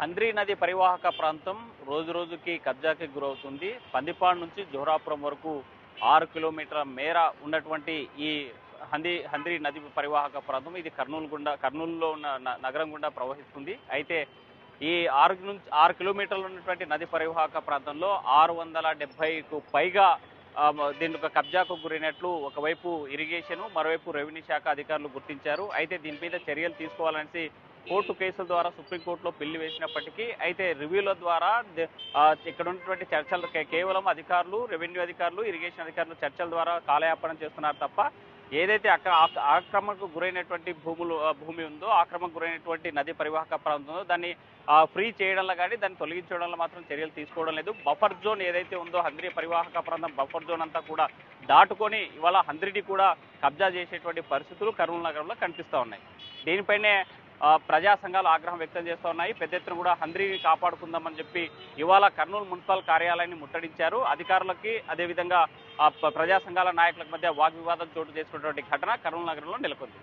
హంద్రీ నది పరివాహక ప్రాంతం రోజు రోజుకి కబ్జాకి గురవుతుంది. పందిపాడు నుంచి జోహరాపురం వరకు 6 కిలోమీటర్ల మేర ఉన్నటువంటి ఈ హంద్రీ నది పరివాహక ప్రాంతం ఇది కర్నూలులో ఉన్న నగరం గుండా ప్రవహిస్తుంది. అయితే ఈ 6 కిలోమీటర్లు ఉన్నటువంటి నది పరివాహక ప్రాంతంలో 670కు పైగా దీని ఒక కబ్జాకు గురైనట్లు ఒకవైపు ఇరిగేషన్, మరోవైపు రెవెన్యూ శాఖ అధికారులు గుర్తించారు. అయితే దీని మీద చర్యలు తీసుకోవాలనేసి కోర్టు కేసుల ద్వారా సుప్రీంకోర్టులో బిల్లు వేసినప్పటికీ అయితే రివ్యూల ద్వారా ఇక్కడ ఉన్నటువంటి చర్చలు కేవలం అధికారులు, రెవెన్యూ అధికారులు, ఇరిగేషన్ అధికారులు చర్చల ద్వారా కాలయాపన చేస్తున్నారు తప్ప ఏదైతే ఆక్రమణకు గురైనటువంటి భూమి ఉందో, ఆక్రమణకు గురైనటువంటి నది పరివాహక ప్రాంతం ఉందో దాన్ని ఫ్రీ చేయడంలో కానీ దాన్ని తొలగించడంలో మాత్రం చర్యలు తీసుకోవడం లేదు. బఫర్ జోన్ ఏదైతే ఉందో హంద్రీ పరివాహక ప్రాంతం బఫర్ జోన్ అంతా కూడా దాటుకొని ఇవాళ హంద్రీని కూడా కబ్జా చేసేటువంటి పరిస్థితులు కర్నూలు నగరంలో కనిపిస్తూ ఉన్నాయి. దీనిపైనే ప్రజా సంఘాలు ఆగ్రహం వ్యక్తం చేస్తూ ఉన్నాయి. పెద్ద ఎత్తున కూడా హంద్రీని కాపాడుకుందామని చెప్పి ఇవాళ కర్నూలు మున్సిపల్ కార్యాలయాన్ని ముట్టడించారు. అధికారులకి అదేవిధంగా ప్రజా సంఘాల నాయకుల మధ్య వాగ్వివాదం చోటు చేసుకున్నటువంటి ఘటన కర్నూలు నగరంలో నెలకొంది.